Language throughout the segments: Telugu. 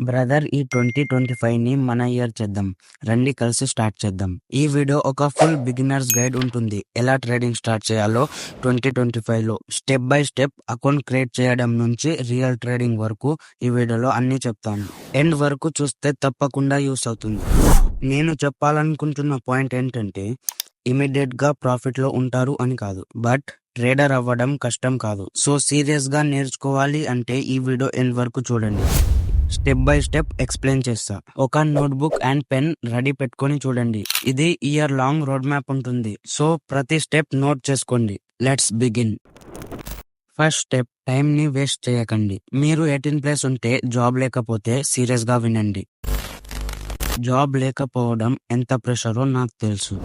బ్రదర్, ఈ 2025ని మన ఇయర్ చేద్దాం. రండి కలిసి స్టార్ట్ చేద్దాం. ఈ వీడియో ఒక ఫుల్ బిగినర్స్ గైడ్ ఉంటుంది. ఎలా ట్రేడింగ్ స్టార్ట్ చేయాలో 2025లో step by step account create చేయడం నుంచి రియల్ ట్రేడింగ్ వరకు ఈ వీడియోలో అన్ని చెప్తాను. ఎండ్ వరకు చూస్తే తప్పకుండా యూస్ అవుతుంది. నేను చెప్పాలనుకుంటున్న పాయింట్ ఏంటంటే ఇమీడియట్ గా ప్రాఫిట్ లో ఉంటారు అని కాదు, బట్ ట్రేడర్ అవ్వడం కష్టం కాదు. సో సీరియస్ గా నేర్చుకోవాలి అంటే ఈ వీడియో ఎండ్ వరకు చూడండి. స్టెప్ బై స్టెప్ ఎక్స్ప్లెయిన్ చేస్తా. ఒక నోట్బుక్ అండ్ పెన్ రెడీ పెట్టుకొని చూడండి. ఇది ఇయర్ లాంగ్ రోడ్ మ్యాప్ ఉంటుంది. సో ప్రతి స్టెప్ నోట్ చేసుకోండి. Let's begin. First step, time ని వేస్ట్ చేయకండి. మీరు 18+ ఉంటే, జాబ్ లేకపోతే సీరియస్ గా వినండి. జాబ్ లేకపోవడం ఎంత ప్రెషరో నాకు తెలుసు.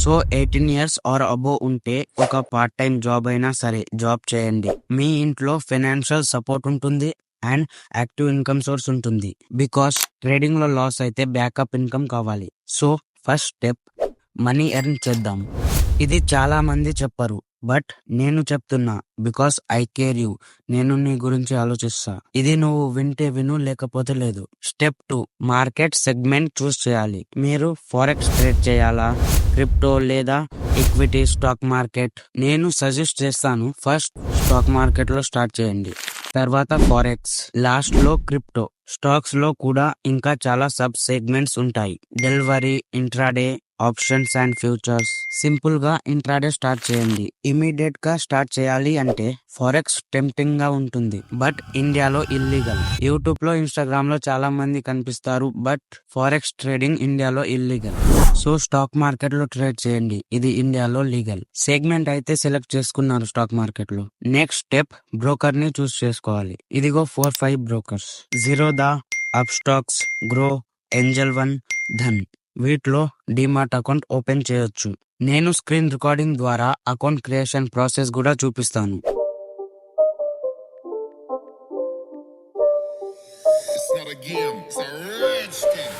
సో 18 years ఆర్ అబోవ్ ఉంటే ఒక పార్ట్ టైం జాబ్ అయినా సరే జాబ్ చేయండి. మీ ఇంట్లో ఫైనాన్షియల్ సపోర్ట్ ఉంటుంది అండ్ యాక్టివ్ ఇన్కమ్ సోర్స్ ఉంటుంది. బికాస్ ట్రేడింగ్ లో లాస్ అయితే బ్యాకప్ ఇన్కమ్ కావాలి. So first step, money earn చేద్దాం. ఇది చాలా మంది చెప్పరు, బట్ నేను చెప్తున్నా. Because I care you. నేను నీ గురించి ఆలోచిస్తా. ఇది నువ్వు వింటే విను, లేకపోతే లేదు. స్టెప్ 2, మార్కెట్ సెగ్మెంట్ చూస్ చేయాలి. మీరు ఫారెక్స్ ట్రేడ్ చేయాలా, క్రిప్టో లేదా ఈక్విటీ స్టాక్ మార్కెట్? నేను సజెస్ట్ చేస్తాను, ఫస్ట్ స్టాక్ మార్కెట్ లో స్టార్ట్ చేయండి, తర్వాత ఫారెక్స్, లాస్ట్ లో క్రిప్టో. స్టాక్స్ లో కూడా ఇంకా చాలా సబ్ సెగ్మెంట్స్ ఉంటాయి. Delivery, intraday, options and futures. Simple గా ఇంట్రాడే స్టార్ట్ చేయండి. ఇమీడియట్ గా స్టార్ట్ చేయాలి అంటే ఫారెక్స్ టెంప్టింగ్ గా ఉంటుంది, బట్ ఇండియాలో ఇల్లీగల్. యూట్యూబ్ లో, ఇన్స్టాగ్రామ్ లో చాలా మంది కనిపిస్తారు, బట్ ఫారెక్స్ ట్రేడింగ్ ఇండియాలో ఇల్లీగల్. సో స్టాక్ మార్కెట్ లో ట్రేడ్ చేయండి, ఇది ఇండియాలో లీగల్. సెగ్మెంట్ అయితే సెలెక్ట్ చేసుకున్నారు స్టాక్ మార్కెట్ లో. నెక్స్ట్ స్టెప్, బ్రోకర్ ని చూస్ చేసుకోవాలి. ఇదిగో 4-5 brokers: Zerodha, up stocks, grow, Angel one, Dhan. వీటిలో డిమాట్ అకౌంట్ ఓపెన్ చేయొచ్చు. నేను స్క్రీన్ రికార్డింగ్ ద్వారా అకౌంట్ క్రియేషన్ ప్రాసెస్ కూడా చూపిస్తాను. It's not a game, it's a rich thing.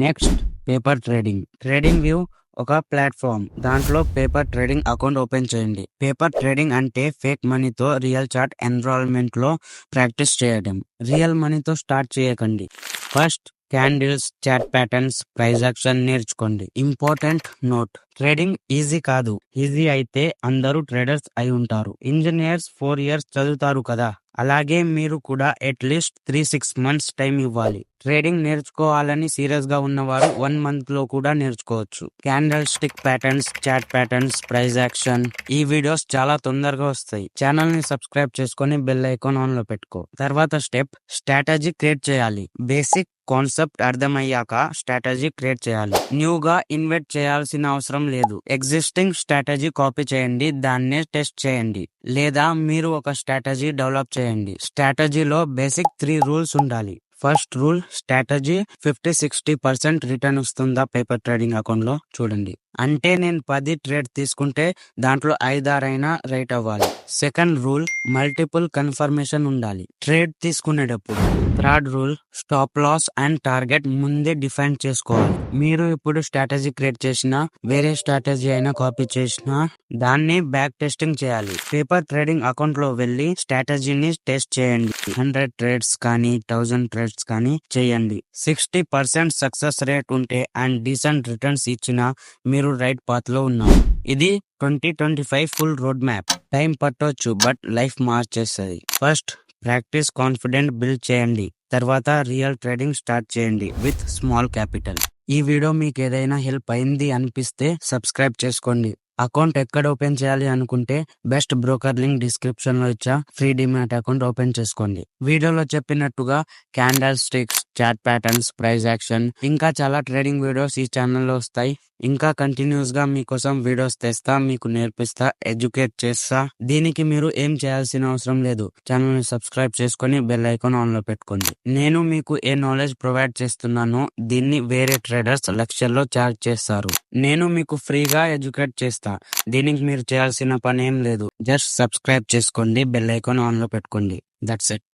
Next, paper trading. Trading view ఒక ప్లాట్ఫామ్. దాంట్లో పేపర్ ట్రేడింగ్ అకౌంట్ ఓపెన్ చేయండి. పేపర్ ట్రేడింగ్ అంటే ఫేక్ మనీతో రియల్ చార్ట్ ఎన్విరాన్మెంట్ లో ప్రాక్టీస్ చేయడం. రియల్ మనీతో స్టార్ట్ చేయకండి. First candles, chart patterns, price action నేర్చుకోండి. ఇంపార్టెంట్ నోట్, ట్రేడింగ్ ఈజీ కాదు. ఈజీ అయితే అందరూ ట్రేడర్స్ అయి ఉంటారు. ఇంజనీర్స్ 4 years చదువుతారు కదా, అలాగే మీరు కూడా అట్లీస్ట్ 3-6 months టైం ఇవ్వాలి. ట్రేడింగ్ నేర్చుకోవాలని సీరియస్ గా ఉన్నవారు 1 month లో కూడా నేర్చుకోవచ్చు. Candle stick patterns, chart patterns, price action. ఈ వీడియోస్ చాలా తొందరగా వస్తాయి. ఛానల్ ని సబ్స్క్రైబ్ చేసుకొని బెల్ ఐకాన్ ఆన్ లో పెట్టుకో. తర్వాత స్టెప్, స్ట్రాటజీ క్రియేట్ చేయాలి. బేసిక్ కాన్సెప్ట్ అర్థమయ్యాక స్ట్రాటజీ క్రియేట్ చేయాలి. న్యూగా ఇన్వెస్ట్ చేయాల్సిన అవసరం లేదు. ఎగ్జిస్టింగ్ స్ట్రాటజీ కాపీ చేయండి, దాన్నే టెస్ట్ చేయండి. లేదా మీరు ఒక స్ట్రాటజీ డెవలప్ చేయండి. స్ట్రాటజీలో బేసిక్ 3 rules ఉండాలి. ఫస్ట్ రూల్, స్ట్రాటజీ 50-60% రిటర్న్ వస్తుందా పేపర్ ట్రేడింగ్ అకౌంట్ లో చూడండి. అంటే నేను 10 ట్రేడ్ తీసుకుంటే దాంట్లో 5-6 అయినా రైట్ అవ్వాలి. సెకండ్ రూల్, మల్టిపుల్ కన్ఫర్మేషన్ ఉండాలి ట్రేడ్ తీసుకునేటప్పుడు. Third rule, stop loss and target ముందే డిఫైన్ చేసుకోవాలి. మీరు ఇప్పుడు స్ట్రాటజీ క్రియేట్ చేసినా, వేరే స్ట్రాటజీ అయినా కాపీ చేసినా, దాన్ని బ్యాక్ టెస్టింగ్ చేయాలి. పేపర్ ట్రేడింగ్ అకౌంట్ లో వెళ్ళి స్ట్రాటజీని టెస్ట్ చేయండి. 100 ట్రేడ్స్ కానీ 1000 ట్రేడ్స్ కానీ చేయండి. 60% సక్సెస్ రేట్ ఉంటే అండ్ డీసెంట్ రిటర్న్స్ ఇచ్చినా మీరు రైట్ పాత్ లో ఉన్నారు. ఇది 2025 ఫుల్ రోడ్ మ్యాప్. టైం పట్టొచ్చు, బట్ లైఫ్ మార్చేస్తుంది. ఫస్ట్ ప్రాక్టీస్, కాన్ఫిడెంట్ బిల్డ్ చేయండి. తర్వాత రియల్ ట్రేడింగ్ స్టార్ట్ చేయండి విత్ స్మాల్ క్యాపిటల్. ఈ వీడియో మీకు ఏదైనా హెల్ప్ అయింది అనిపిస్తే సబ్స్క్రైబ్ చేసుకోండి. అకౌంట్ ఎక్కడ ఓపెన్ చేయాలి అనుకుంటే బెస్ట్ బ్రోకర్ లింక్ డిస్క్రిప్షన్ లో ఇచ్చా. ఫ్రీ డిమాట్ అకౌంట్ ఓపెన్ చేసుకోండి. వీడియోలో చెప్పినట్టుగా candle sticks, chart patterns, price action, ఇంకా చాలా ట్రేడింగ్ వీడియోస్ ఈ ఛానల్లో వస్తాయి. ఇంకా కంటిన్యూస్ గా మీకోసం వీడియోస్ తెస్తా, మీకు నేర్పిస్తా, ఎడ్యుకేట్ చేస్తా. దీనికి మీరు ఏం చేయాల్సిన అవసరం లేదు. ఛానల్ ని సబ్స్క్రైబ్ చేసుకొని బెల్ ఐకాన్ ఆన్ లో పెట్టుకోండి. నేను మీకు ఏ నాలెడ్జ్ ప్రొవైడ్ చేస్తున్నానో దీన్ని వేరే ట్రేడర్స్ లక్షల్లో చార్జ్ చేస్తారు. నేను మీకు ఫ్రీగా ఎడ్యుకేట్ చేస్తా. దీనికి మీరు చేయాల్సిన పని ఏం లేదు. జస్ట్ సబ్స్క్రైబ్ చేసుకోండి, బెల్ ఐకాన్ ఆన్ లో పెట్టుకోండి. That's it.